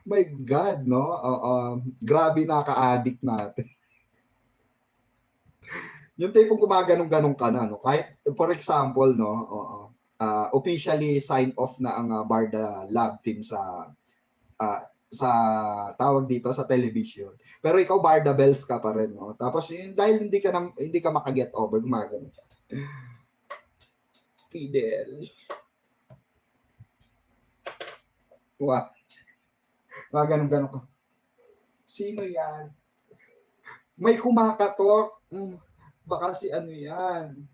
My God, no? Grabe naka-addict natin. Yung tipong gumaganong-ganong ka na, no? Kahit, for example, no? Officially sign off na ang Barda Lab team sa tawag dito sa television. Pero ikaw Barda Bells ka pa rin, no? Tapos yun, dahil hindi ka makaget over, gumagano ka. Fidel. Wow. Ganun ka. Sino yan? May kumakatok. Baka si ano yan.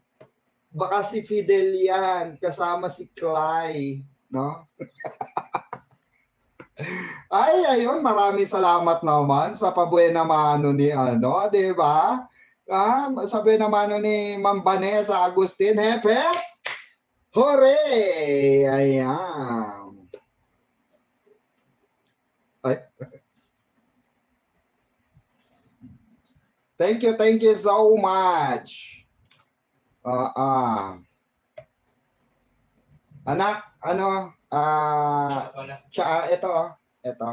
Baka si Fidel yan. Kasama si Clay. No? Ay, ayun. Maraming salamat naman sa pabuena mano ni ano. Diba? Sa buena mano ni Ma'am Vanessa Agustin. Hepe! Hooray! Ayan. Ay. Thank you so much. Anak, ano, ito.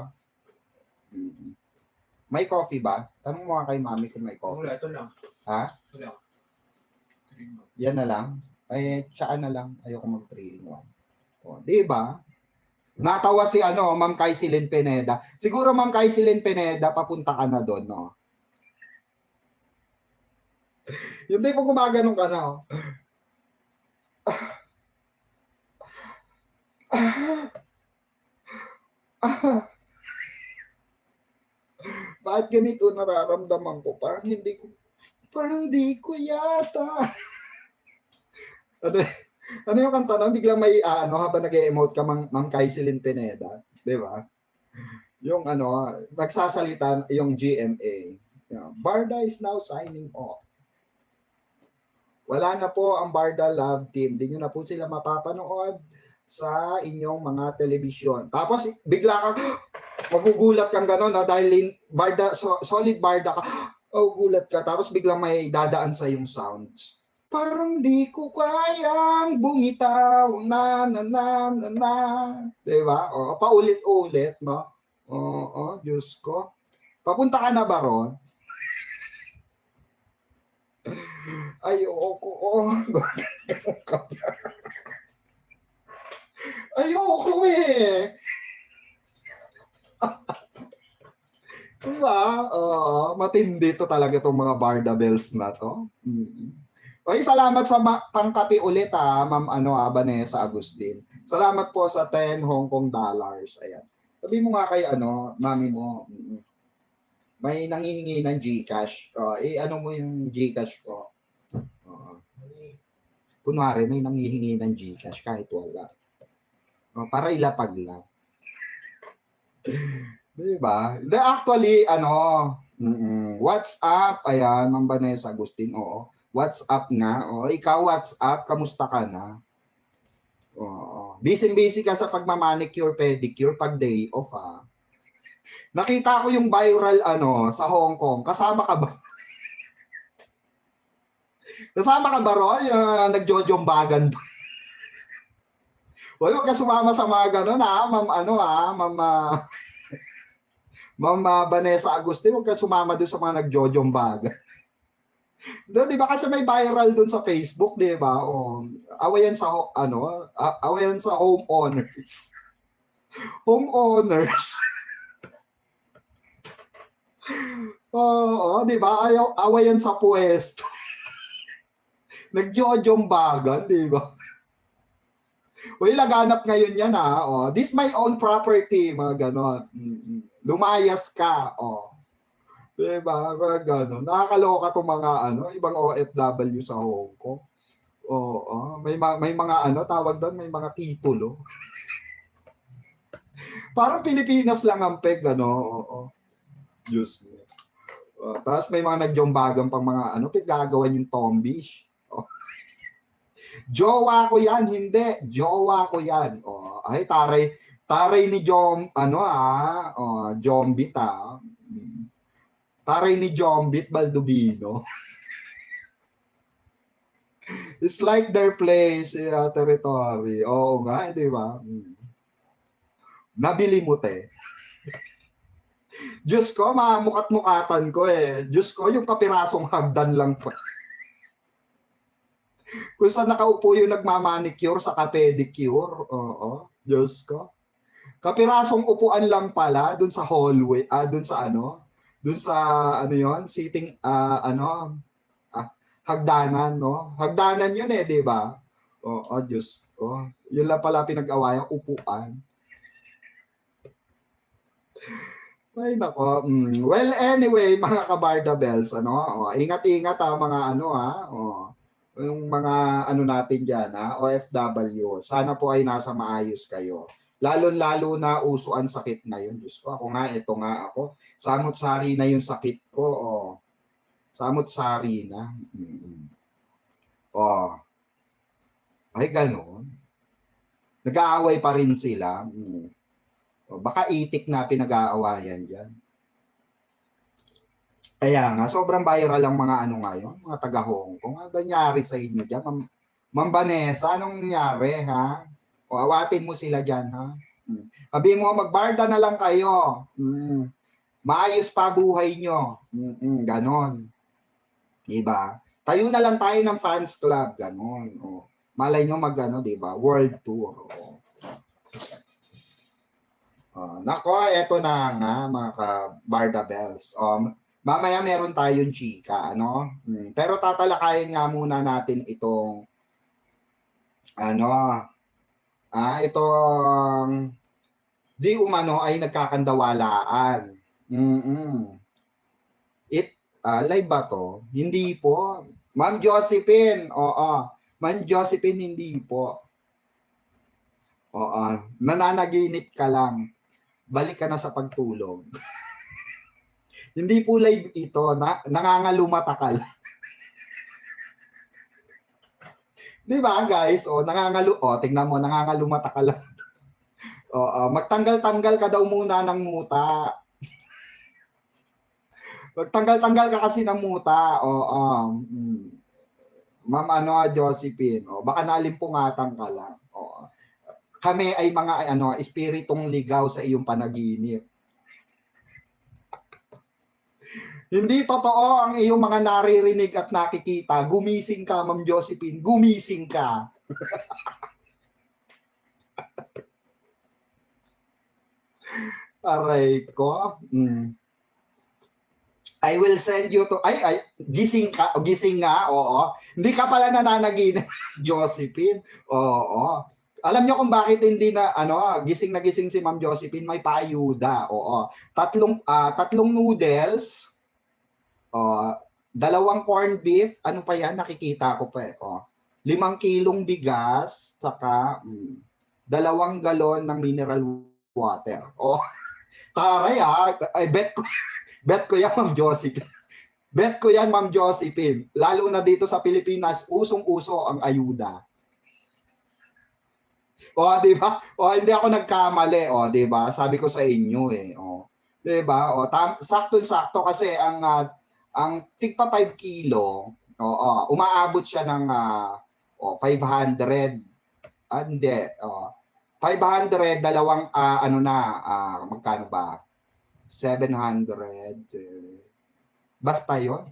May coffee ba? Tanong mo kay mami kung may coffee. Wala, ito lang. Ha? Wala. Yan na lang. Ay, tsaka na lang. Ayoko mag 3 in 1. O, di ba? Natawa si Ma'am Kaisilin Pineda. Siguro Ma'am Kaisilin Pineda, papunta ka na doon, no? Yung tipo gumaganong ka na, oh. Bakit ganito nararamdaman ko? Parang hindi ko yata. Ano yung kanta na? Biglang may habang nag-e-emote ka, Ma'am Kaisilin Pineda. Di ba? Yung nagsasalita yung GMA. Barda is now signing off. Wala na po ang Barda Love Team. Hindi nyo na po sila mapapanood sa inyong mga telebisyon. Tapos bigla kang magugulat kang gano'n dahil Barda, solid Barda ka. Gulat ka. Tapos biglang may dadaan sa yung sounds. Parang di ko kayang bumitaw, na. Diba? Paulit-ulit, no? Diyos ko. Papunta ka na ba ron? Ayoko. Ayoko eh. Diba? Matindi to talaga itong mga Barda Bells na to. Okay, salamat sa pangkapi ulit Ma'am Vanessa Agustin. Salamat po sa 10 Hong Kong dollars. Ayan. Sabi mo nga kay mami mo, may nanghihingi ng GCash. Ano mo yung GCash ko? Kunwari, may nanghihingi ng GCash kahit wala. Para ilapag lang. Diba? Actually, WhatsApp, ayan, Ma'am Vanessa Agustin, oo. WhatsApp nga. Ikaw WhatsApp, kamusta ka na? Busy ka sa pagmamanicure, pedicure, pag day off Nakita ko yung viral sa Hong Kong. Kasama ka ba? Kasama ka ba ron? Yung nagjojombagan ba? Huwag ka sumama sa mga gano'n Ma'am Vanessa Agustin, huwag ka sumama doon sa mga nagjojombagan. Doon, di ba kasi may viral doon sa Facebook, di ba? Awayan sa homeowners. Homeowners. Di ba? Awayan sa puwesto. Nagjojombagan, di ba? Laganap ngayon yan this my own property, mga ganon. Lumayas ka, Diba? Gano'n. Nakakaloka itong mga ibang OFW sa Hong Kong. May mga tawag doon, may mga titulo. Parang Pilipinas lang ang peg, Diyos mo. Tapos may mga nagjombagan pang mga pinagagawan yung tombish. Jowa ko yan, hindi. Jowa ko yan. Ay, taray ni Jombit Taray ni Jombit Baldubino. It's like their place, territory. Oo nga, di ba? Nabili mo, te. Diyos ko, mamukat-mukatan ko eh. Diyos ko, yung kapirasong hagdan lang po. Kung saan nakaupo yung nagmamanicure sa pedicure. Oo, Diyos ko. Kapirasong upuan lang pala dun sa hallway, dun sa ano, dun sa ano yon, sitting, hagdanan, no? Hagdanan yun eh, di ba? Oo, Diyos ko. Yun lang pala pinag-awayan, upuan. Ay, nako. Well, anyway, mga kabarda bells, ano, ingat-ingat mga ano, yung mga ano natin dyan, OFW. Sana po ay nasa maayos kayo. Lalo-lalo na uso ang sakit ngayon. Diyos ko, ako nga, ito nga ako. Samot-sari na yung sakit ko. Samot-sari na. Oh, ay gano'n. Nag-aaway pa rin sila. Baka itik na pinag-aawayan dyan. Kaya nga, sobrang viral ang mga ano ngayon, mga taga-Hong Kong. Ano nangyari sa inyo dyan? Ma'am Vanessa, anong nangyari, ha? O, awatin mo sila dyan, ha? Sabi mo, magbarda na lang kayo. Maayos pa buhay nyo. Ganon. Diba? Tayo na lang tayo ng fans club. Ganon. O, malay nyo diba? World tour. Nako, eto na nga, mga ka-barda bells. Mamaya meron tayong chika, ano? Pero tatalakayin nga muna natin itong itong di umano ay nagkakandawalaan. Live ba to? Hindi po. Ma'am Josephine, oo. Ma'am Josephine, hindi po. Oo. Nananaginip ka lang. Balik ka na sa pagtulog. Hindi po live ito, nangangalumata ka lang. Di ba guys? Tingnan mo, nangangalumata ka lang. Magtanggal-tanggal ka daw muna ng muta. Magtanggal-tanggal ka kasi ng muta. Ma'am Josephine, baka nalimpungatan ka lang. Kami ay mga espiritong ligaw sa iyong panaginip. Hindi totoo ang iyong mga naririnig at nakikita. Gumising ka, Ma'am Josephine. Gumising ka. Aray ko. I will send you to... gising ka. Gising nga, oo. Hindi ka pala nananaginip, Josephine. Oo. Alam niyo kung bakit hindi na gising na gising si Ma'am Josephine, may paayuda. Oo. Tatlong noodles, 2 corned beef, ano pa yan, nakikita ko pa 5 kilong bigas, saka 2 galon ng mineral water. Taray bet ko yan, Ma'am Josephine. Bet ko yan, Ma'am Josephine. Lalo na dito sa Pilipinas, usong-uso ang ayuda. Di ba? Hindi ako nagkamali, di ba? Sabi ko sa inyo di ba? Sakto-sakto kasi ang tigpa 5 kilo, umaabot siya ng 500. Hindi, 500, magkano ba? 700. Basta yon.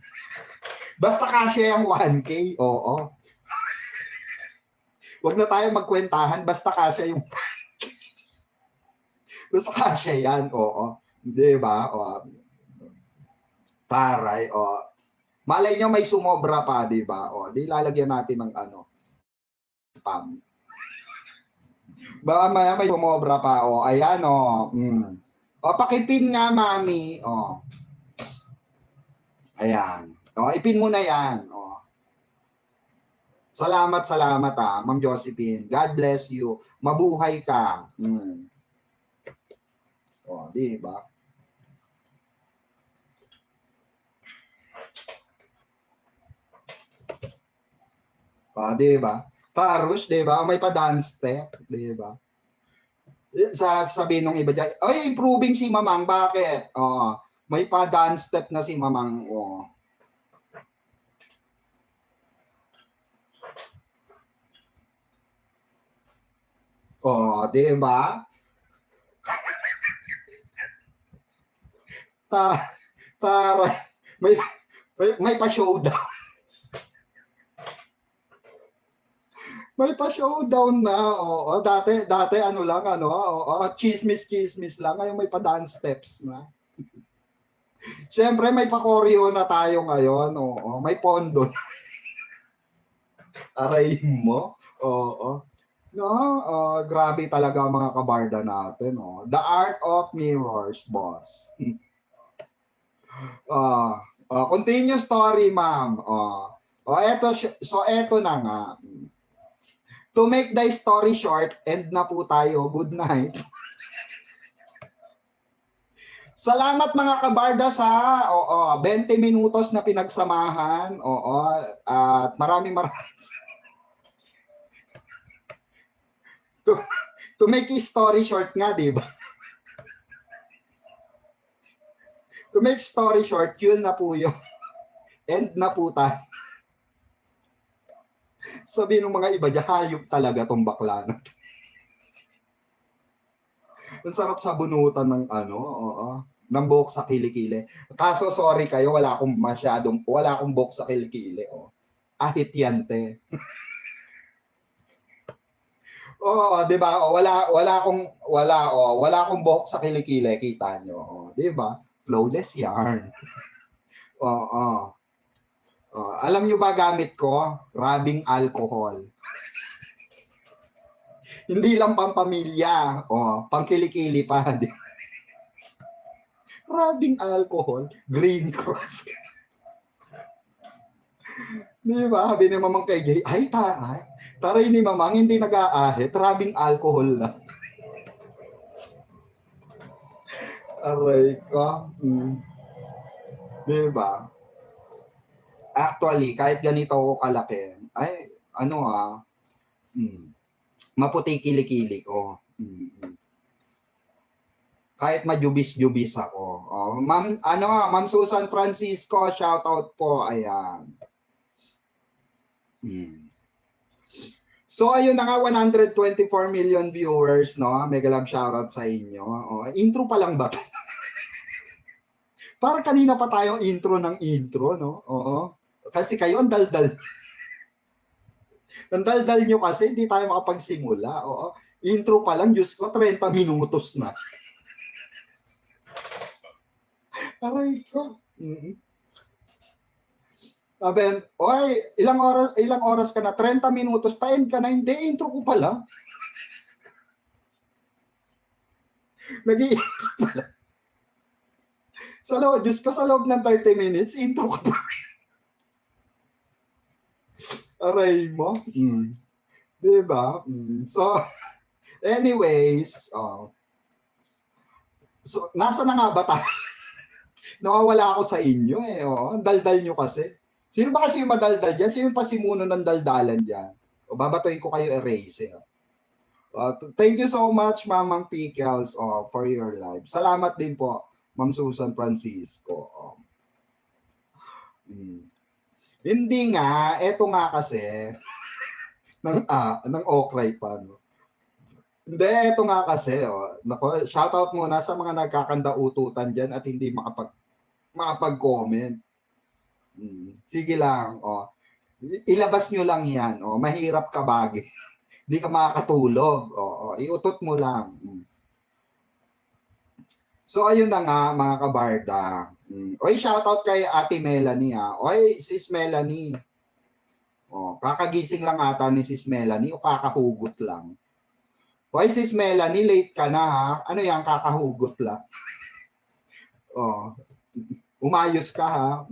Basta kasya yung 1K, oo. Huwag na tayo magkwentahan, basta kasya yung basta kasya yan, oo. Di ba? Taray, malay nyo may sumobra pa, di ba? Di lalagyan natin ng spam. Baka may sumobra pa, ayan, pakipin nga, mami, ayan. Ipin mo na yan, Salamat, Ma'am Josephine. God bless you. Mabuhay ka. Di ba? Di ba? Tarush, di ba? May pa-dance step, di ba? Sabihin ng iba dyan, improving si Mamang. Bakit? May pa-dance step na si Mamang. Di ba? Ta taray. May pa-showdown. May pa-showdown na. Oo, dati ano lang ano, oo, chismis lang. Ngayon may pa-dance steps na. Siyempre may pa-choreo na tayo ngayon. Oo, may pondo. Aray mo. Oo. No, grabe talaga ang mga kabarda natin, oh. The Art of Mirrors, boss. Continue story, ma'am. Eto na nga. To make the story short, end na po tayo. Good night. Salamat mga kabarda sa 20 minutos na pinagsamahan. At maraming to make a story short nga, di ba? To make story short, yun na po yun. End na po tayo. Sabi ng mga iba dyan, hayop talaga tong bakla na. Ang sarap sa bunutan ng ng buhok sa kilikili. Kaso sorry kayo, wala akong buhok sa kilikili. Ahit yan, te. di ba? Wala akong buhok sa kilikili, kita nyo. Di ba? Flawless yarn. Alam nyo ba gamit ko? Rubbing alcohol. Hindi lang pampamilya. Pangkilikili pa. Rubbing alcohol. Green Cross. Di ba? Sabi ni Mamang kay Jay, taray ni Mamang, hindi nag-aahit. Rubbing alcohol lang. Aray ko. Di ba? Actually, kahit ganito ako kalaki, maputi kilikili ko. Kahit majubis-jubis ako. Ma'am Susan Francisco, shout out po. Ayan. So ayun na nga, 124 million viewers, no? Mega love shoutout sa inyo. Intro pa lang ba? Parang kanina pa tayong intro, no? Kasi kayo ang daldal. Ang daldal nyo kasi, hindi tayo makapagsimula. Intro pa lang, Diyos ko, 30 minutos na. Aray ko. Sabi, ilang oras ka na? 30 minutos, pa-end ka na. Hindi, intro ko pa lang. Nag-i-intro pa lang. Diyos ko, sa loob ng 30 minutes, intro ko pa. Aray mo. Diba? So, anyways, so, nasa na nga ba tayo? Nakawala ako sa inyo ang daldal nyo kasi. Sino ba kasi yung madaldal dyan? Sino yung pasimuno ng daldalan dyan? Babatuin ko kayo eraser. Thank you so much, Mamang Pickles, for your live. Salamat din po, Ma'am Susan Francisco. Hindi nga, eto nga kasi, ng okray pa, no? Hindi, eto nga kasi, shoutout muna sa mga nagkakanda-ututan dyan at hindi makapag-comment. Sige lang, ilabas nyo lang yan, mahirap ka bagay. Hindi ka makakatulog, iutot mo lang. So, ayun na nga, mga kabarda. Shoutout kay Ate Melanie, Sis Melanie. Kakagising lang ata ni Sis Melanie o kakahugot lang. Sis Melanie, late ka na, ha? Ano yan, kakahugot lang? Umayos ka, ha?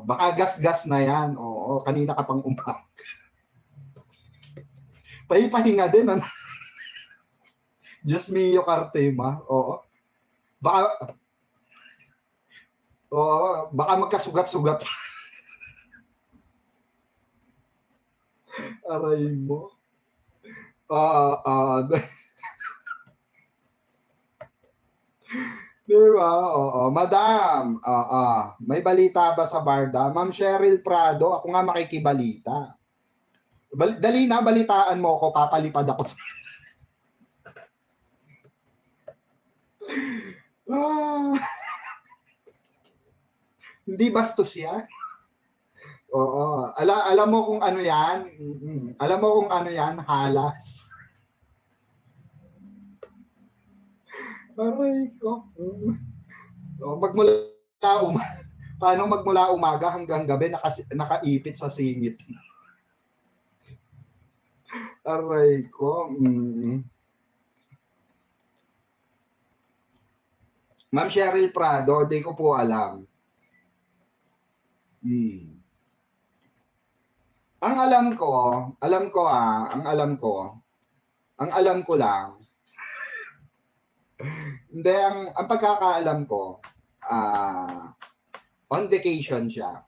Baka gas-gas na yan. Kanina ka pang umak. Pahipahinga din, ano? Diyos mio Cartema. Baka magkasugat-sugat. Aray mo. Diba? Madam, may balita ba sa Barda? Ma'am Cheryl Prado, ako nga makikibalita. Dali na, balitaan mo ako, papalipad ako. Hindi bastos yan. Oo. Alam mo kung ano yan? Alam mo kung ano yan? Halas. Aray ko. Paano magmula umaga hanggang gabi nakaipit sa singit? Aray ko. Ma'am Cheryl Prado, di ko po alam. Ang alam ko lang, hindi, ang pagkakaalam ko, on vacation siya.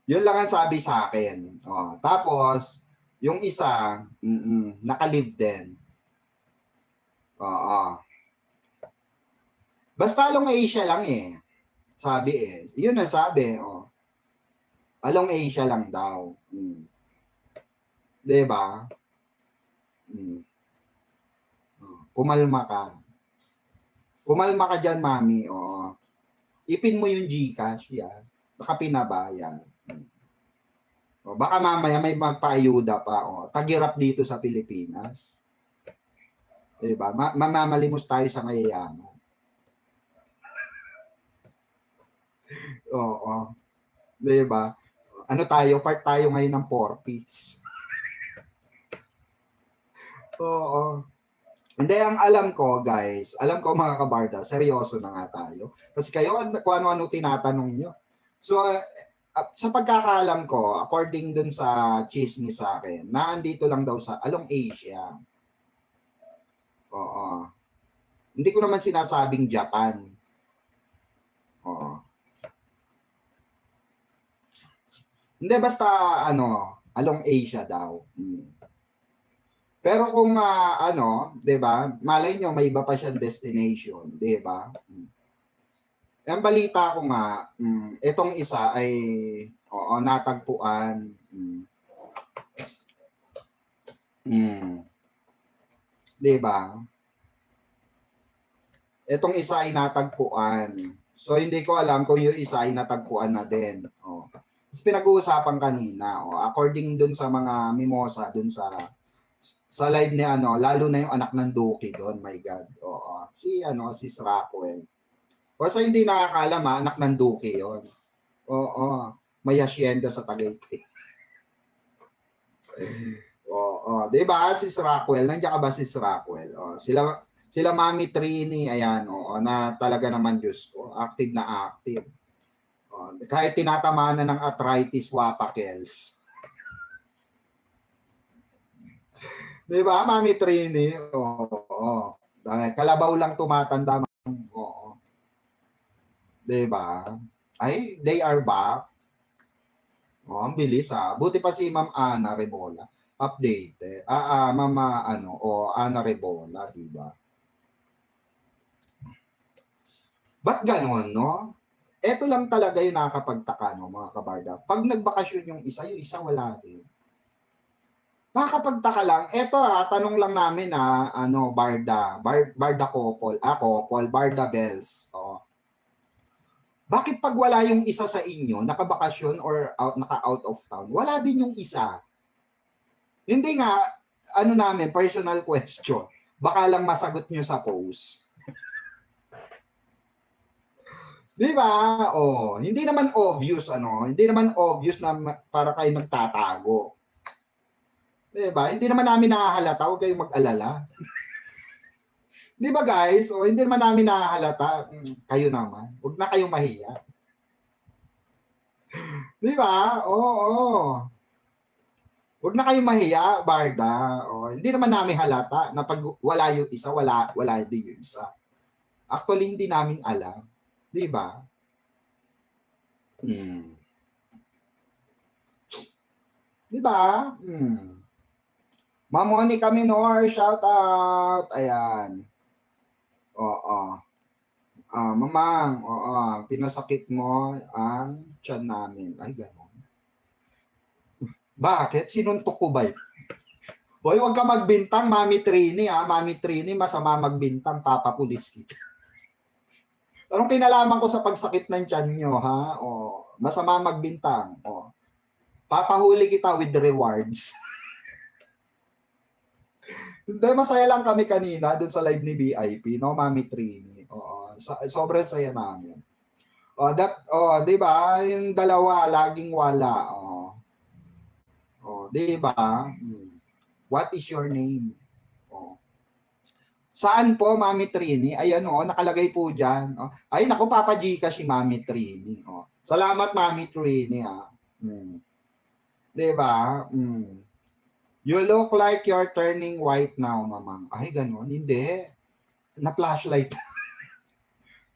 Yun lang ang sabi sa akin. Tapos, yung isa, naka-live din. Basta Long Asia lang eh. Sabi eh. Yun ang sabi. Along Asia lang daw. Diba? Kumalma ka. Kumalma ka dyan, mami. Ipin mo yung GCash. Yan. Baka pinabayan. Baka mamaya may magpaayuda pa. Tagirap dito sa Pilipinas. Diba? Mamamalimos tayo sa mayayaman. Oo. Diba? Ano tayo? Part tayo ngayon ng 4-piece. Oo. Hindi, ang alam ko, guys, mga kabarda, seryoso na nga tayo. Kasi kayo, kung ano-ano tinatanong nyo. So, sa pagkakaalam ko, according dun sa chismis sa akin, naandito lang daw sa Along Asia. Oo. Hindi ko naman sinasabing Japan. Oo. Hindi, basta Along Asia daw. Pero kung 'di ba? Malay nyo may iba pa siyang destination, 'di ba? Ang balita ko nga, itong isa ay natagpuan. 'Di ba? Itong isa ay natagpuan. So hindi ko alam kung yung isa ay natagpuan na din. Pinag-uusapan kanina, according dun sa mga mimosa dun sa live ni lalo na yung anak ng Duki doon, my God. Si Srackwell. Sa hindi nakakalam, anak ng Duki 'yon. May hacienda sa Tagaytay. 'Di ba si Srackwell? Nandiyan ka ba si Srackwell? Sila Mami Trini, ayan, na talaga naman, Diyos ko, active na active. Kahit tinatamaan na ng arthritis, wapakels. Di ba, Mami Trini? Kalabaw lang tumatanda. Di ba? Ay, they are back. Ang bilis Buti pa si Ma'am Ana Rebola. Update. Mama Ana Rebola, di ba? Ba't ganon, no? Ito lang talaga yung nakakapagtaka, no, mga kabarda. Pag nagbakasyon yung isa wala din. Nakakapagtaka lang. Ito tanong lang namin Barda couple, Barda Bells. Bakit pag wala yung isa sa inyo, nakabakasyon or naka-out of town, wala din yung isa? Hindi nga, namin, personal question. Baka lang masagot nyo sa post. Di ba? Hindi naman obvious, hindi naman obvious na para kayo nagtatago. Di ba? Hindi naman namin nakahalata, huwag kayong mag-alala. Di ba guys? Hindi naman namin nakahalata. Kayo naman. Huwag na kayong mahiya. Di ba? Huwag na kayong mahiya, Barda. Hindi naman namin halata na pag wala yung isa, wala din yung isa. Actually, hindi namin alam. Di ba? Di ba? Ma'am Monica Minor, shout out. Ayan. Mamang, pinasakit mo ang tiyan namin. Ay, gano'n. Bakit? Sinuntok ko ba yun? Hoy, huwag ka magbintang, Mami Trini, ha? Mami Trini, masama magbintang, papapulis kita. Anong kinalaman ko sa pagsakit ng tiyan nyo, ha? O, masama magbintang. O, papahuli kita with rewards. Hindi, masaya lang kami kanina dun sa live ni BIP, no, Mami Trini. Oo, sobrang saya namin. Di ba? Yung dalawa laging wala. Di ba? What is your name? Saan po, Mami Trini? Ayan nakalagay po diyan. Ay, naku, Papa Gika si Mami Trini. Salamat, Mami Trini, ha. Di ba? You look like you're turning white now, mamang. Ay, ganun. Hindi. Na-flashlight.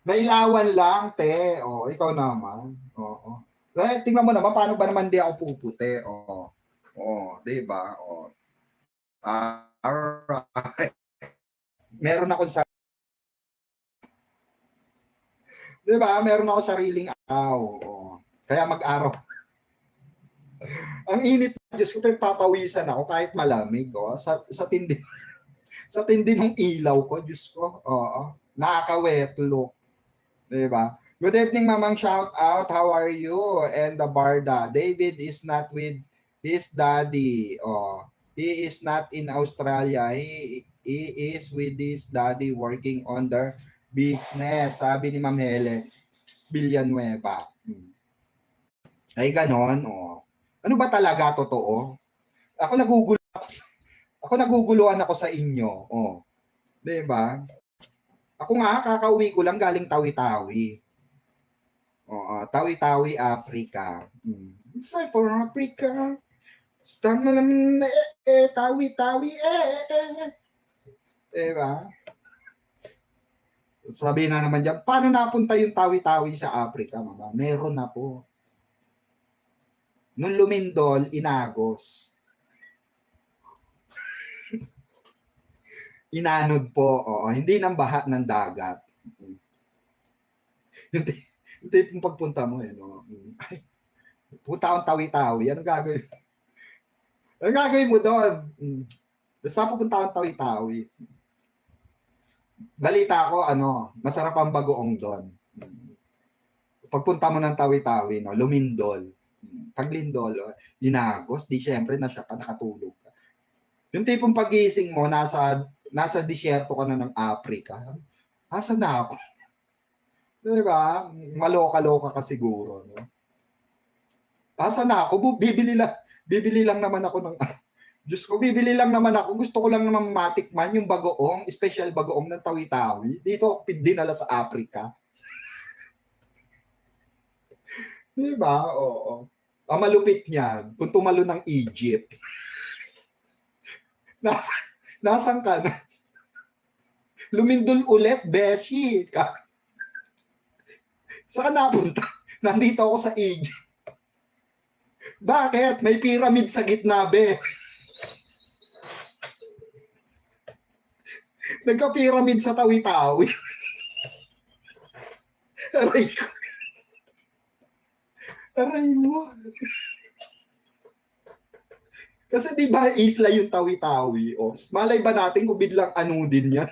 Nailawan lang, te. Ikaw naman. Oo. Tingnan mo naman, paano ba naman di ako puputi? Di ba? Alright. Meron ako sa di ba? Meron ako sariling araw. Kaya mag-araw. Ang init, Diyos ko, papawisan ako kahit malamig. Sa tindi sa tindi ng ilaw ko, Diyos ko. Nakaka-wet look. Diba? Good evening, Mamang. Shout out. How are you? And the Barda. David is not with his daddy. He is not in Australia. He is with his daddy working on their business. Sabi ni Ma'am Helen Villanueva. Ay, ganon. Ano ba talaga totoo? Ako naguguluhan ako sa inyo. 'Di ba? Ako nga kakauwi ko lang galing Tawi-Tawi. Tawi-Tawi, Africa. It's like for Africa. Tawi-Tawi. Diba? Sabi na naman dyan, paano napunta yung Tawi-Tawi sa Africa, mama? Meron na po. Nung lumindol, inagos. Inanod po, hindi nang baha ng dagat. Hindi pong pagpunta mo, ay, punta akong Tawi-Tawi, anong gagawin? Anong gagawin mo doon? Basta pupunta akong Tawi-Tawi. Balita ko, masarap ang bagoong doon. Pagpunta mo ng Tawi-Tawi, lumindol. Paglindol, inagos, di syempre na siya pa nakatulog ka. Yung tipong pagising mo, nasa disyerto ka na ng Africa. Asa na ako? Diba? Maloka-loka ka siguro. No? Asa na ako? Bibili lang naman ako ng... Diyos ko, bibili lang naman ako. Gusto ko lang naman matikman yung bagoong, special bagoong ng Tawi-Tawi. Dito ako dinala sa Africa. Diba? Oo. Ang malupit niyan, kung tumalo ng Egypt. Nasaan ka na? Lumindol ulit, Beshi. Saan napunta? Nandito ako sa Egypt. Bakit? May pyramid sa gitna, be. Nagka-pyramid sa Tawi-Tawi. Aray ko. Aray mo. Kasi di ba isla yung Tawi-Tawi? Malay ba natin kung biglang din yan?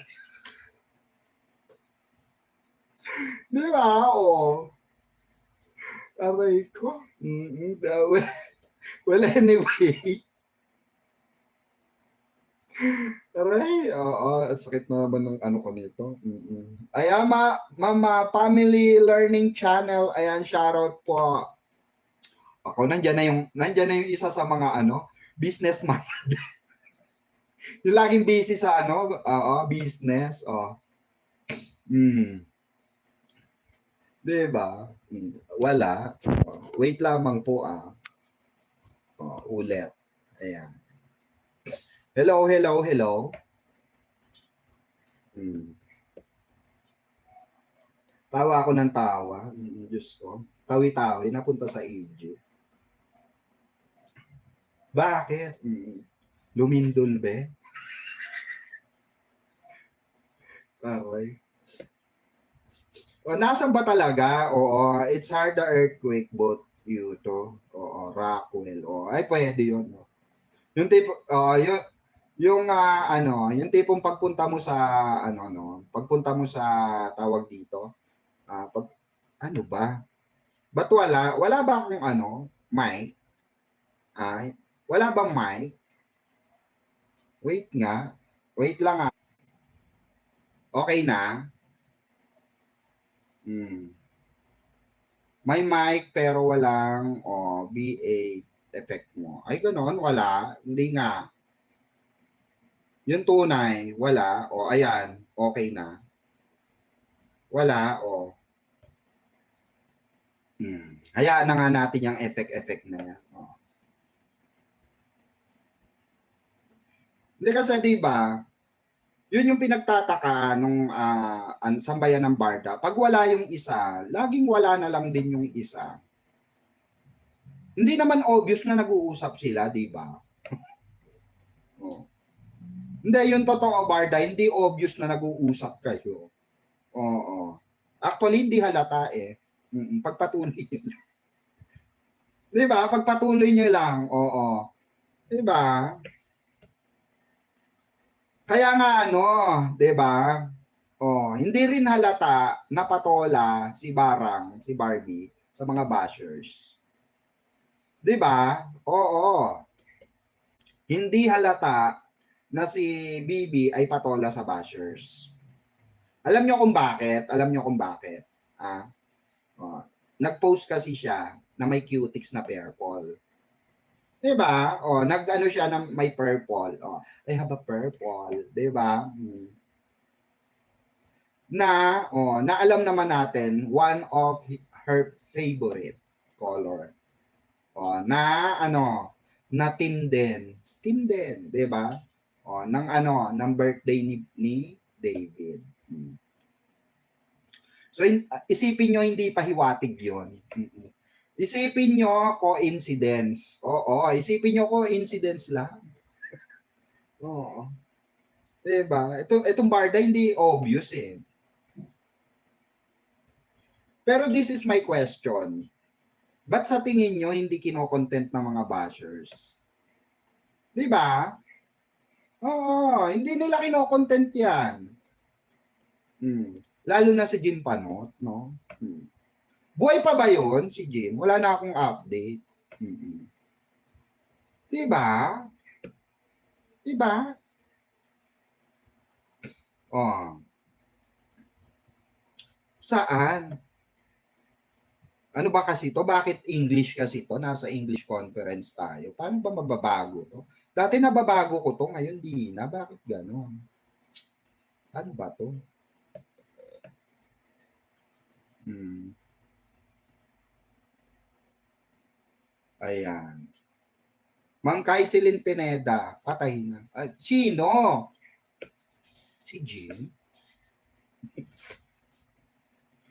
Di ba? Aray ko. Well, anyway. Aray, sakit na naman ng ko nito. Ayan, Mama Family Learning Channel. Ayan, shoutout po. Ako, nandyan na yung isa sa mga business minded. Yung laging busy sa business. Diba? Wala. Wait lamang po ulit. Ayan. Hello. Tawa ako ng tawa. Diyos ko. Tawi-Tawi, napunta sa Egypt. Bakit? Lumindol, be? Okay. Nasaan ba talaga? It's hard the earthquake, but you to. Rockwell. Ay, pwede yun. Yung tipo, Yung yung tipong pagpunta mo sa pagpunta mo sa tawag dito, pag ano ba? Ba't wala ba akong mic? Ay, wala bang mic? Wait nga. Wait lang ah. Okay na? May mic pero walang BA effect mo. Ay, gano'n, wala. Hindi nga. Yung tunay, wala. Ayan, okay na. Wala, Hayaan na nga natin yung effect na yan. Hindi kasi, di ba, yun yung pinagtataka nung sambayan ng Barda. Pag wala yung isa, laging wala na lang din yung isa. Hindi naman obvious na nag-uusap sila, di ba? Hindi, yung totoo, Barda, hindi obvious na nag-uusap kayo. Oo. Actually, hindi halata eh. Pagpatuloy nyo lang. Di ba? Pagpatuloy nyo lang. Oo. Di ba? Kaya nga di ba? Hindi rin halata na patola si Barang, si Barbie sa mga bashers. 'Di ba? Oo. Hindi halata na si Bibi ay patola sa bashers. Alam niyo kung bakit? Nag-post kasi siya na may cutics na purple. 'Di ba? Nag-ano siya na may purple. I have a purple, 'di ba? Na alam naman natin one of her favorite color. Na team din, 'di ba? Ng birthday ni David. So isipin nyo hindi pahiwatig 'yon. Isipin nyo coincidence. Isipin nyo coincidence lang. Oo. 'Di ba? Itong Barda hindi obvious eh. Pero this is my question. Ba't sa tingin nyo hindi kino-content ng mga bashers? Di ba? Oo, hindi nila kino-content yan. Lalo na si Jim Panot, no? Buhay pa ba yun si Jim? Wala na akong update. Di ba? Di ba? Saan? Ano ba kasi to? Bakit English kasi to? Nasa English conference tayo. Paano ba mababago to? Dati nababago ko to, ngayon di na. Bakit gano'n? Ano ba to? Ayan. Mang Kaiselin Pineda, patay na. Sino? Si Jim?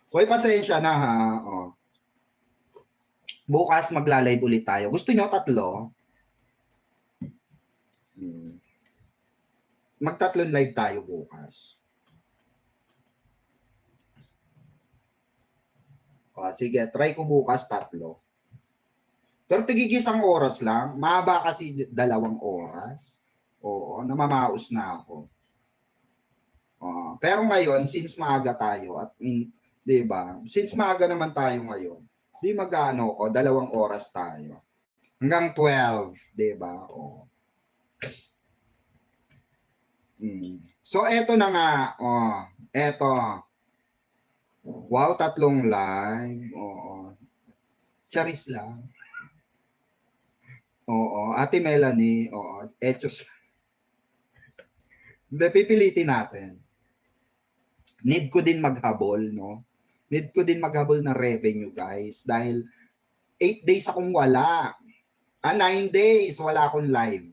Hoy, pasensya na ha. Bukas magla-live ulit tayo. Gusto nyo 3? Magtatlong live tayo bukas. Sige, try ko bukas 3. Pero tigigis ang oras lang. Mahaba kasi 2 oras. Oo, namamaos na ako. Pero ngayon, since maaga tayo, at 'di ba? Since maaga naman tayo ngayon, di magano 2 oras tayo. Hanggang 12, 'di ba? So eto na nga, eto. Wow, 3 live. Charis lang. Ate Melanie, etos. Hindi, pipilitin natin. Need ko din maghabol, no? Need ko din maghabol ng revenue, guys. Dahil 8 days akong wala. 9 days, wala akong live.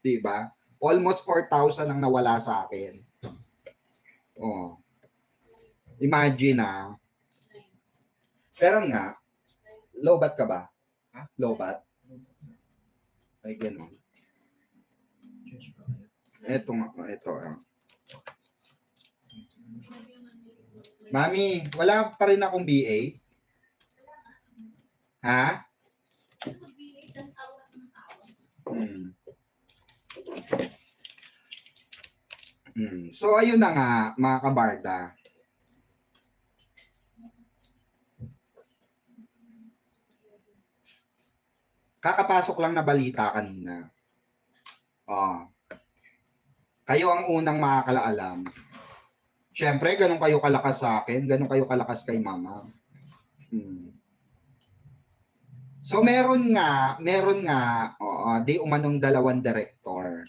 Diba? Almost 4,000 ang nawala sa akin. Imagine Pero nga, lowbat ka ba? Lowbat? Ay, gano'n. Ito. Mami, wala pa rin akong BA? Ha? So, ayun na nga, mga kabarda. Kakapasok lang na balita kanina. Kayo ang unang makakalaalam. Siyempre, ganun kayo kalakas sa akin, ganun kayo kalakas kay mama. So, meron nga, di umanong dalawang director.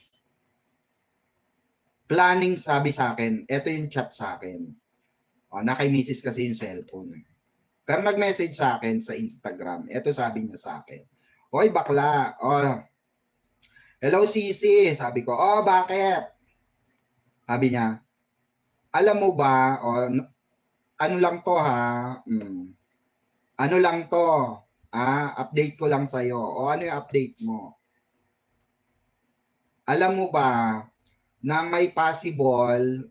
Planning sabi sa akin, eto yung chat sa akin. Na kay Mrs. kasi yung cellphone. Pero nag-message sa akin sa Instagram. Eto sabi niya sa akin. Hoy, bakla. Hello, Sisi. Sabi ko, bakit? Sabi niya, alam mo ba, ano lang to ha? Ano lang to? Update ko lang sa'yo. Ano yung update mo? Alam mo ba, na may possible,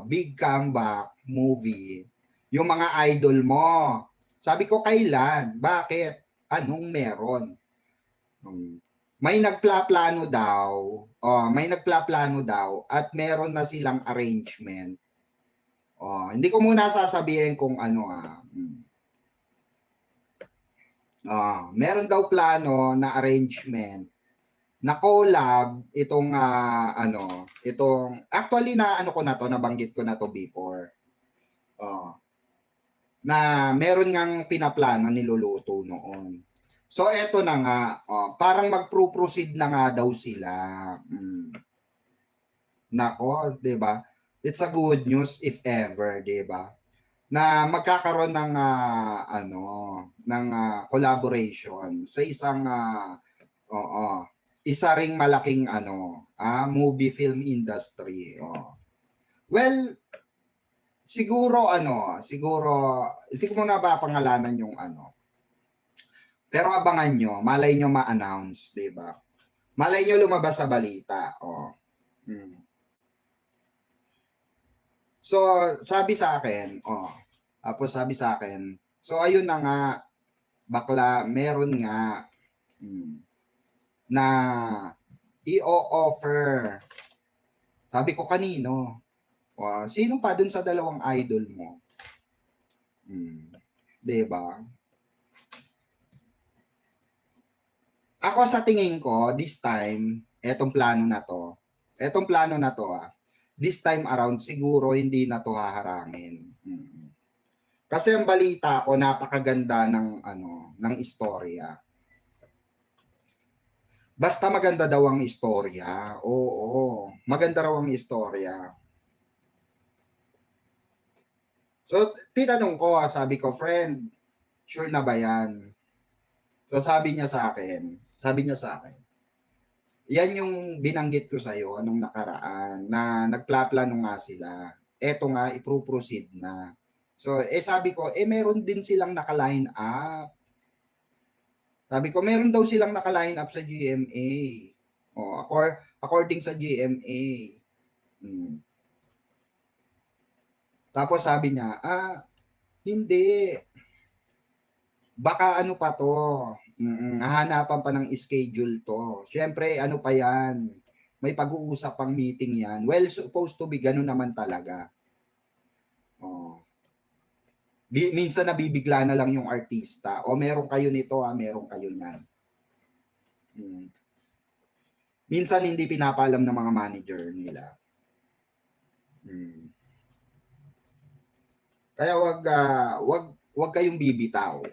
big comeback movie, yung mga idol mo. Sabi ko, kailan? Bakit? Anong meron? May nagplaplano daw at meron na silang arrangement. Hindi ko muna sasabihin kung ano meron daw plano na arrangement na collab itong actually na ko na to, nabanggit ko na to before. Na meron ngang pinaplano niluluto noon. So eto na nga, parang mag-proceed na nga daw sila. Nako, 'di ba? It's a good news if ever, 'di ba? Na magkakaroon ng collaboration sa isang isa ring malaking movie film industry. Well, siguro hindi ko muna papangalanan yung pero abangan nyo, malay nyo ma-announce, 'di ba? Malay nyo lumabas sa balita. So, sabi sa akin, so ayun na nga, bakla, meron nga na i-offer. Sabi ko kanino? Sino pa dun sa dalawang idol mo? 'Di ba? Ako sa tingin ko, this time, etong plano na to, this time around, siguro hindi na to haharangin. Kasi ang balita ko, napakaganda ng istorya. Basta maganda daw ang istorya. Oo, maganda raw ang istorya. So, tinanong ko, sabi ko, friend, sure na ba yan? So, sabi niya sa akin, yan yung binanggit ko sa'yo nung nakaraan na nagplaplano nga sila. Eto nga, i-proceed na. So, sabi ko, meron din silang naka-line up. Sabi ko, meron daw silang naka-line up sa GMA. According sa GMA. Tapos sabi niya, hindi. Baka ano pa to, hahanapan pa ng schedule to. Siyempre, ano pa yan, may pag-uusap pang meeting yan. Well, supposed to be ganun naman talaga. Minsan nabibigla na lang yung artista. Meron kayo nito, meron kayo niyan. Minsan hindi pinapaalam ng mga manager nila. Kaya wag kayong bibitaw.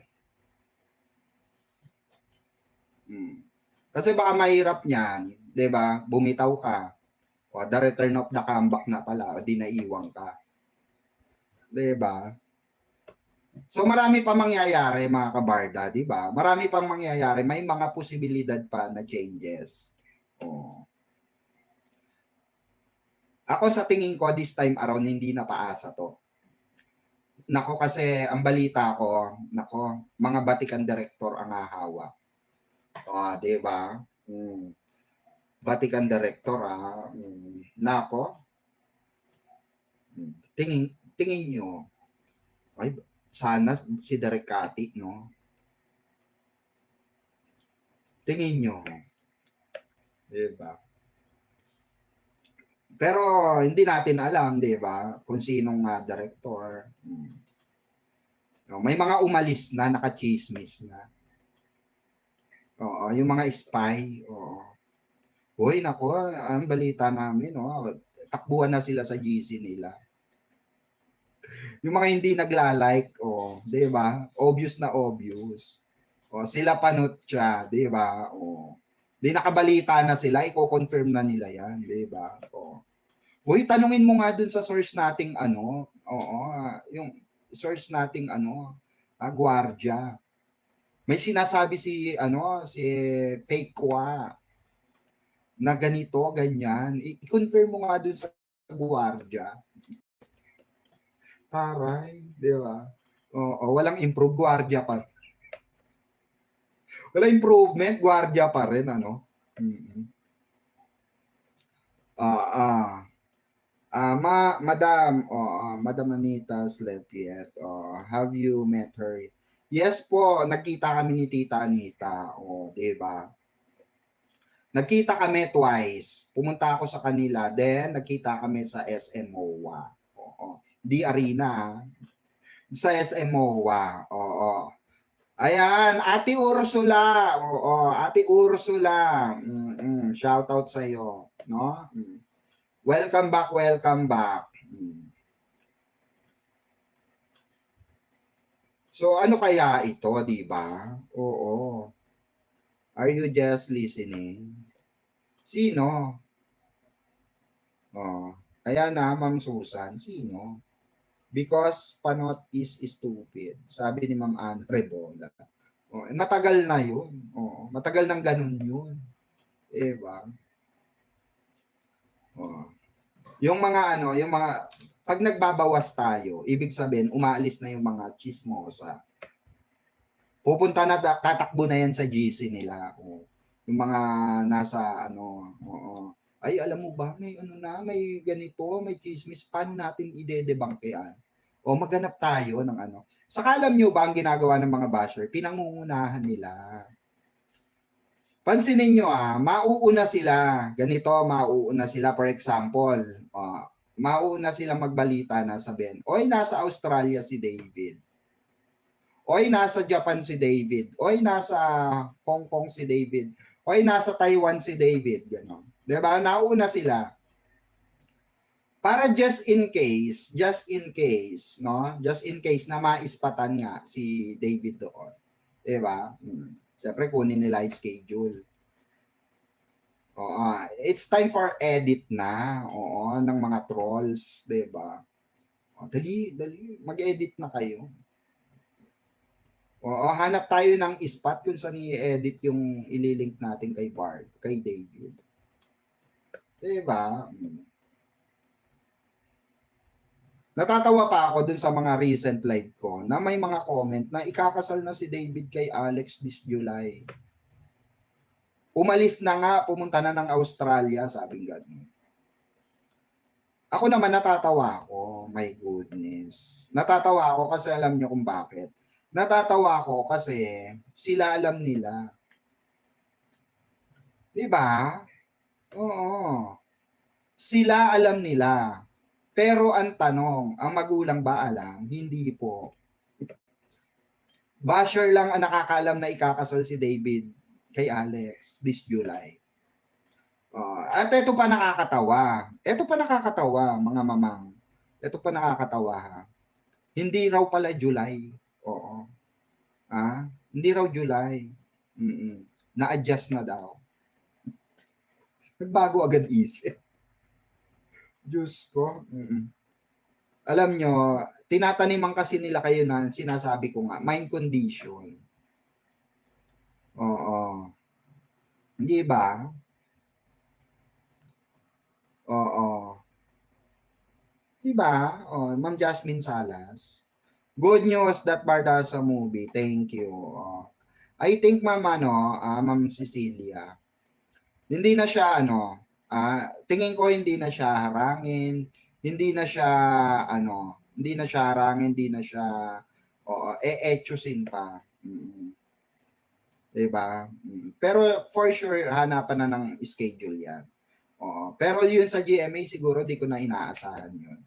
Kasi baka mahirap niyan, 'di ba? Bumitaw ka. The return of the comeback na pala, di naiwang ka. 'Di ba? So marami pa mangyayari mga kabarda, 'di ba? Marami pang mangyayari, may mga posibilidad pa na changes. Ako sa tingin ko this time around hindi na paasa to. Nako kasi ang balita ko, mga Batikan director ang hahawak. 'Di ba? Batikan director nako. Tingin nyo. Ay, sana si Derek Kati, no? Tingin nyo. 'Di ba? Pero hindi natin alam, 'di ba? Kung sinong director. No, may mga umalis na, nakachismis na. Oo, yung mga spy, oo. Hoy, nako, ang balita namin, takbuhan na sila sa GC nila. Yung mga hindi nagla-like, 'di ba? Obvious na obvious. Sila Panutya, 'di ba? Di nakabalita na sila, i-confirm na nila 'yan, 'di ba? Uy, tanungin mo nga dun sa source nating yung source nating gwardiya. May sinasabi si Fake Kwa na ganito, ganyan. I-confirm mo nga dun sa gwardiya. Taray, di ba? Walang improve, gwardiya pa. Wala improvement, gwardiya pa rin, ano? Madam Anita slept yet? Have you met her? Yes po, nagkita kami ni Tita Anita. Di ba? Nagkita kami twice. Pumunta ako sa kanila, then nagkita kami sa SM MOA. Di Arena. Sa SM MOA. Ayan, Ate Ursula. Ate Ursula. Shout out sa iyo, no? Welcome back, welcome back. So ano kaya ito, 'di ba? Oo. Are you just listening? Sino? Ayan na, Ma'am Susan. Sino? Because Panot is stupid. Sabi ni Ma'am Anne Rebola. Matagal na 'yun. Matagal nang ganun 'yun. Diba? Yung mga pag nagbabawas tayo, ibig sabihin umaalis na yung mga chismosa. Pupunta na, tatakbo na yan sa GC nila. Yung mga nasa ay alam mo ba, may ganito, may chismis, paano natin ide-debunk yan? Maghanap tayo ng Saka alam nyo ba ang ginagawa ng mga basher? Pinangungunahan nila. Pansinin nyo mauuna sila. Ganito, mauuna sila. For example, mauuna sila magbalita na sabihin, oy, nasa Australia si David. Oy, nasa Japan si David. Oy, nasa Hong Kong si David. Oy, nasa Taiwan si David. Ganon. Diba? Nauna sila. Para just in case, no? Just in case na maispatan nga si David doon. Diba? Siyempre, kunin nila yung schedule. It's time for edit na. Ng mga trolls. Diba? Dali. Mag-edit na kayo. Hanap tayo ng spot kung saan i-edit yung ililink natin kay Bard, kay David. Diba? Natatawa pa ako dun sa mga recent live ko na may mga comment na ikakasal na si David kay Alex this July. Umalis na nga, pumunta na ng Australia, sabi gano'n. Ako naman natatawa ako, my goodness. Natatawa ako kasi alam niyo kung bakit. Natatawa ako kasi sila alam nila. Diba? Oo. Sila alam nila. Pero ang tanong, ang magulang ba alam? Hindi po. Basher lang ang nakakaalam na ikakasal si David kay Alex this July. At ito pa nakakatawa. Mga mamang. Ito pa nakakatawa ha. Hindi raw pala July. Oo. Hindi raw July. Na-adjust na daw. Nagbago agad isip. Diyos ko. Alam nyo, tinataniman kasi nila kayo na sinasabi ko nga, mind condition. Oo. Hindi ba? Oo. Diba? Ma'am Jasmine Salas. Good news that Barda sa movie. Thank you. I think Ma'am Cecilia, hindi na siya tingin ko hindi na siya harangin, hindi na siya harangin, hindi na siya etchusin pa. Diba? Pero for sure hanapan na ng schedule 'yan. Oo. Pero yun sa GMA, siguro di ko na inaasahan yun.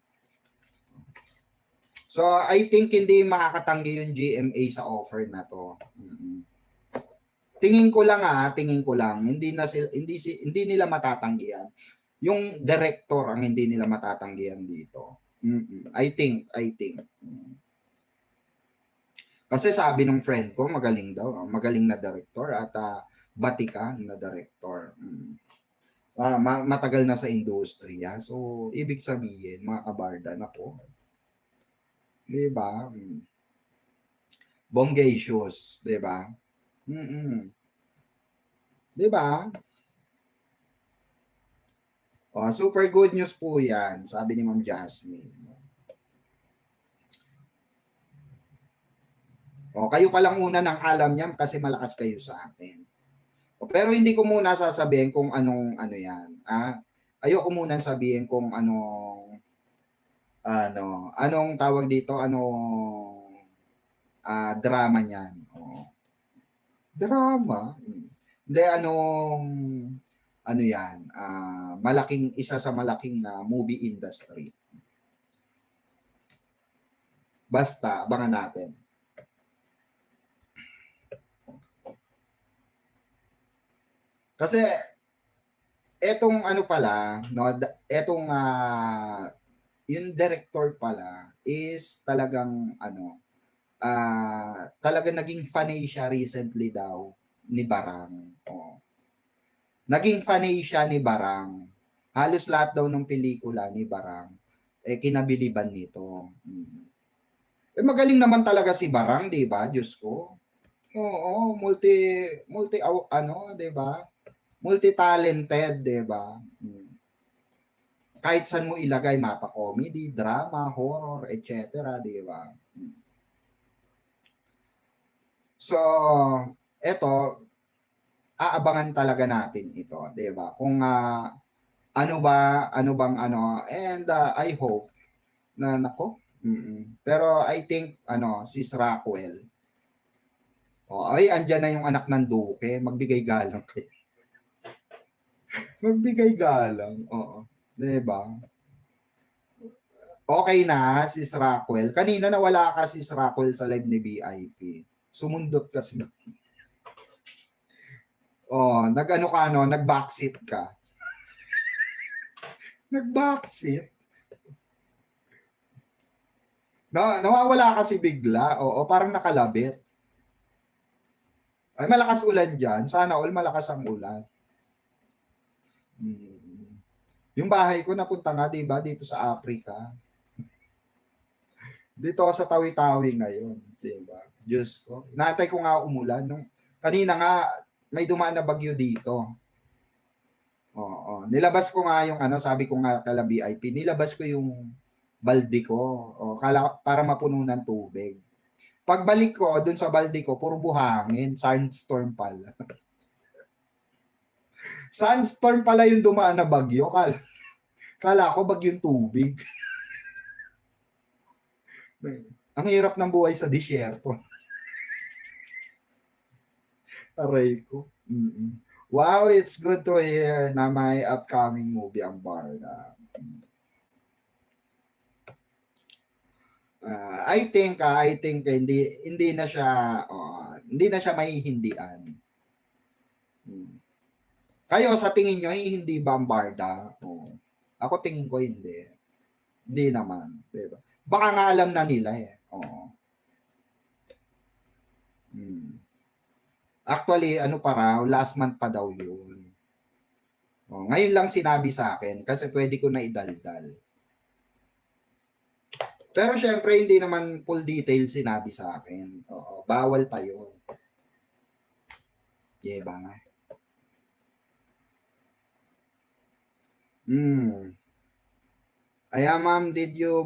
So, I think hindi makakatanggi yung GMA sa offer na to. Tingin ko lang hindi hindi nila matatanggihan. Yung director ang hindi nila matatanggihan dito. I think. Kasi sabi ng friend ko, magaling daw, magaling na director at batikan na director. Matagal na sa industriya. So, ibig sabihin, mga kabarda na po. Di ba? Bonggacious, di ba? Di ba? Oh, super good news po yan, sabi ni Ma'am Jasmine. O, kayo pa lang una ng alam niyan kasi malakas kayo sa akin. O, pero hindi ko muna sasabihin kung anong ano yan. Ayoko muna sabihin kung anong tawag dito, drama niyan. O, drama? Hindi, ano yan, isa sa malaking movie industry. Basta, abangan natin. Kasi, etong pala, no, etong yung director pala is talagang talagang naging fanay siya recently daw ni Barang. Oh. Naging fanay siya ni Barang. Halos lahat daw ng pelikula ni Barang kinabiliban nito. Magaling naman talaga si Barang, 'di ba? Diyos ko. Oo, multi 'di ba? Multi-talented, 'di ba? Kahit saan mo ilagay, mapa-comedy, drama, horror, etc., 'di ba? So, eto, aabangan talaga natin ito, 'di ba? Kung ano bang and I hope na nako. Pero I think si Rockwell. Ay, andyan na yung anak ng Duke, magbigay galang kayo. Magbigay galang, oo. 'Di ba? Okay na si Rockwell. Kanina nawala ka si Rockwell sa live ni VIP. Sumundot kasi. Nag-backseat ka. Nag-backseat. Nawawala kasi bigla. Oo, parang nakalabit. Ay, malakas ulan dyan. Sana all malakas ang ulan. Yung bahay ko napunta nga, diba, dito sa Africa. Dito ako sa Tawi-Tawi ngayon. Diba? Diyos ko. Natay ko nga umulan. Kanina nga, may dumaan na bagyo dito. Oo. Nilabas ko nga yung sabi ko nga kala VIP, nilabas ko yung balde ko. Para mapuno ng tubig. Pagbalik ko, dun sa balde ko, puro buhangin. Sandstorm pala. Sandstorm pala yung dumaan na bagyo. Kala ko bagyong tubig. Ang hirap ng buhay sa disyerto. Aray ko. Wow, it's good to hear na may upcoming movie ang Barda. I think hindi na siya mahihindian. Kayo sa tingin nyo, hindi ba ang Barda? Ako tingin ko hindi. Hindi naman, 'di ba? Baka nga alam na nila eh. Actually, pa raw, last month pa daw yun. Ngayon lang sinabi sa akin kasi pwede ko na idaldal. Pero syempre, hindi naman full detail sinabi sa akin. Bawal pa yun. Diba? Ma'am, did you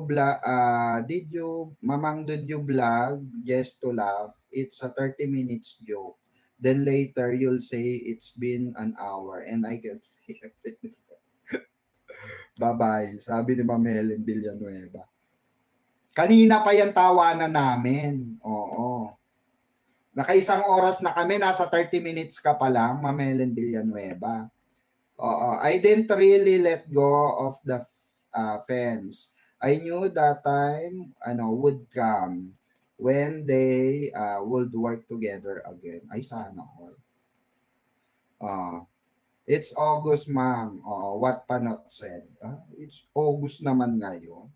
vlog just to laugh? It's a 30 minutes joke. Then later, you'll say it's been an hour and I can see it. Bye-bye. Sabi ni Ma'am Helen Villanueva. Kanina pa yan tawanan namin. Oo. Nakaisang oras na kami. Nasa 30 minutes ka pa lang, Ma'am Helen Villanueva. I didn't really let go of the fence. I knew that time would come when they would work together again. Ay, sana all. Uh, it's August, ma'am. What Panot said. It's August naman ngayon.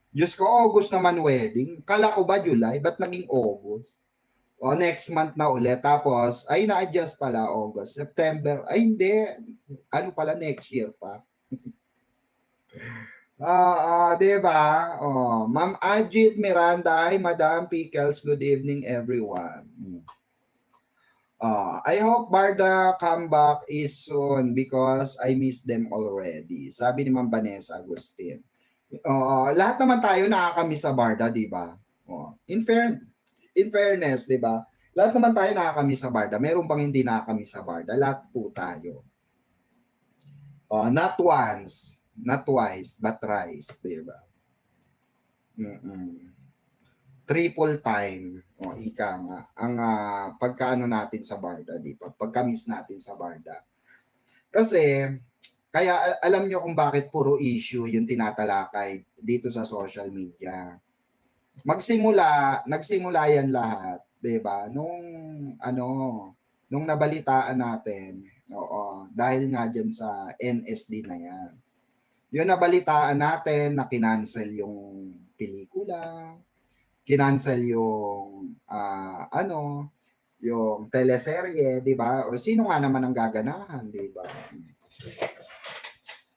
Diyos ko, August naman wedding. Kala ko ba July? Ba't naging August? Next month na ulit. Tapos, ay na-adjust pala August. September. Ay, hindi. Ano pala, next year pa. Di ba? Ma'am Ajit Miranda, hi Madam Pickles, good evening everyone. I hope Barda comeback is soon because I miss them already. Sabi ni Ma'am Vanessa Agustin. Lahat naman tayo nakakamiss sa Barda, di ba? In fairness, di ba? Lahat naman tayo nakakamiss sa Barda. Meron bang hindi nakakamiss sa Barda? Lahat po tayo. Not once, not twice, but thrice, di ba? Triple time, ika nga, ang pagkaano natin sa Barda, di ba? Pagka-miss natin sa Barda. Kasi, kaya alam nyo kung bakit puro issue yung tinatalakay dito sa social media. Nagsimula yan lahat, 'di ba? Nung nabalitaan natin, dahil nga diyan sa NSD na yan. Yung nabalitaan natin na kinancel yung pelikula, kinancel yung yung teleserye, 'di ba? O sino nga naman ang gaganahan, 'di ba?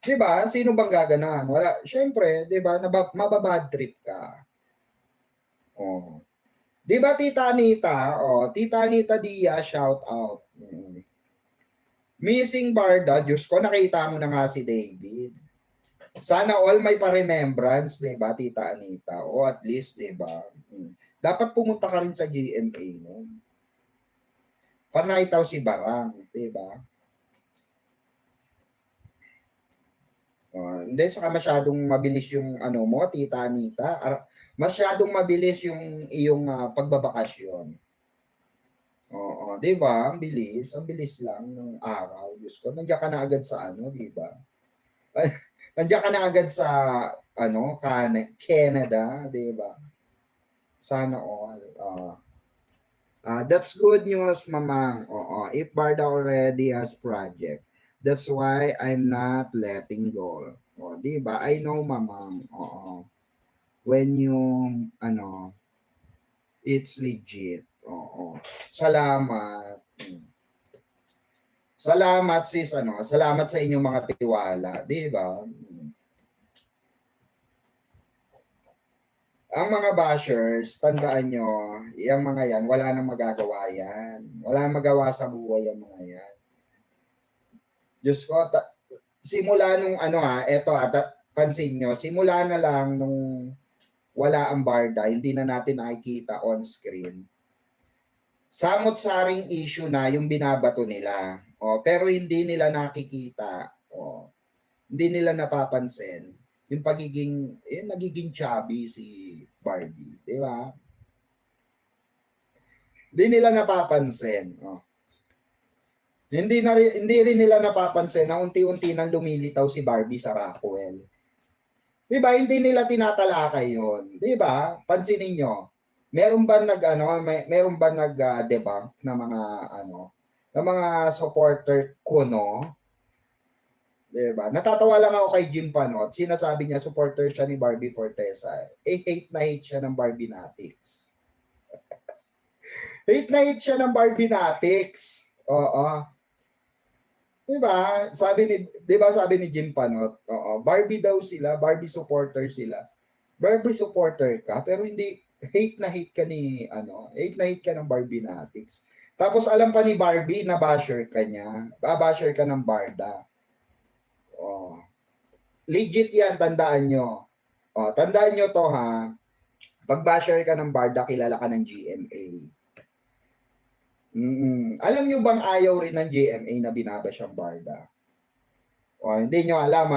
'Di ba? Sino bang gaganahan? Wala, syempre, 'di ba? Mababad trip ka. Di ba Tita Anita? Tita Anita Dia, shout out. Missing Barda, Diyos ko, nakita mo na nga si David. Sana all may pa-remembrance, di ba, Tita Anita? At least, di ba? Dapat pumunta ka rin sa GMA, no? Para nakita si Barang, di ba? Hindi, saka masyadong mabilis yung mo, Tita Anita. Masyadong mabilis yung iyong pagbabakasyon. 'Di ba? Ang bilis lang ng araw. Diyos ko, nandiyan ka na agad sa di ba? Nandiyan ka na agad sa Canada, 'di ba? Sana all. That's good news, Mamang. If Barda already has project, that's why I'm not letting go. 'Di ba? I know, Mamang. When you it's legit. Salamat. Salamat sis, salamat sa inyong mga tiwala, di ba? Ang mga bashers, tandaan nyo, yung mga yan, wala nang magagawa yan. Wala nang magawa sa buhay yung mga yan. Diyos ko, simula nung pansin nyo, simula na lang nung wala ang Barda, hindi na natin nakikita on screen. Samot-saring issue na yung binabato nila. Pero hindi nila nakikita. Hindi nila napapansin yung nagiging chubby si Barbie, di ba? Hindi nila napapansin. Hindi rin nila napapansin na unti-unti nang lumilitaw si Barbie sa Rockwell. Di ba? Hindi nila tinatalakay yun. Di ba? Pansinin nyo. Meron ba nag-debunk na mga supporter ko, no? Diba? Natatawa lang ako kay Jim Panot. Sinasabi niya supporter siya ni Barbie Fortesa. Hate na hate siya ng Barbie Natics. Hate na hate siya ng Barbie Natics. Diba? Sabi ni Jim Panot, Barbie daw sila, Barbie supporter sila. Barbie supporter ka, pero hindi hate na hate ka ng Barbie Natics. Tapos alam pa ni Barbie na basher ka niya. Basher ka ng Barda. Legit yan, tandaan nyo. Tandaan nyo to, ha. Pag basher ka ng Barda, kilala ka ng GMA. Alam nyo bang ayaw rin ng GMA na binabash ang Barda? Hindi nyo alam,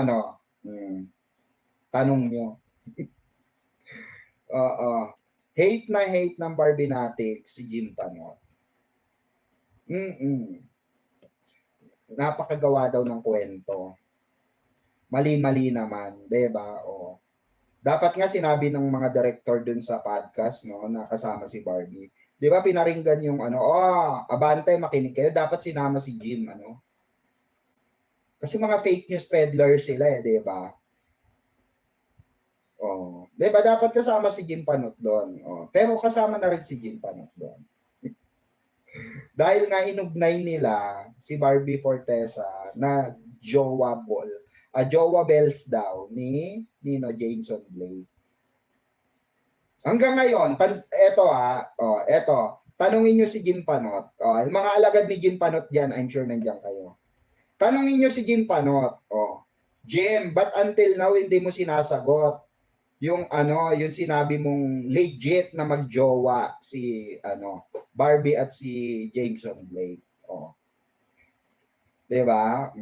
Tanong nyo. Hate na hate ng Barbie Natic si Jim Panot. napakagawa daw ng kwento. Mali-mali naman, 'di ba? O. Dapat nga sinabi ng mga director dun sa podcast, no, na kasama si Barbie. 'Di ba pinaringgan yung ano, abante makinig kayo, dapat sinama si Jim, ano. Kasi mga fake news peddler sila eh, 'di ba? Oh, 'di ba dapat kasama si Jim Panot doon. Oh, pero kasama na rin si Jim Panot doon. Dahil nga inugnay nila si Barbie Fortesa na jowa bells daw ni Nino Jameson Blake. Hanggang ngayon, eto, tanungin nyo si Jim Panot. Yung mga alagad ni Jim Panot dyan, I'm sure nandiyan kayo. Tanungin nyo si Jim Panot. Jim, but until now hindi mo sinasagot yung yung sinabi mong legit na magjowa si Barbie at si Jameson Blake. 'Di ba?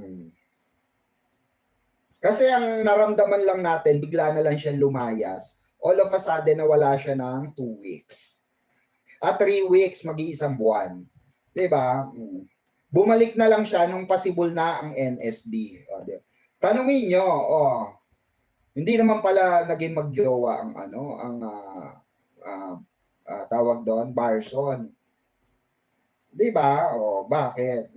Kasi ang naramdaman lang natin, bigla na lang siya lumayas. All of a sudden nawala siya ng 2 weeks. At 3 weeks, mag-iisang buwan. 'Di ba? Bumalik na lang siya nung possible na ang NSD. Tanungin nyo, hindi naman pala naging magjowa ang tawag doon, Barson. 'Di ba? Bakit?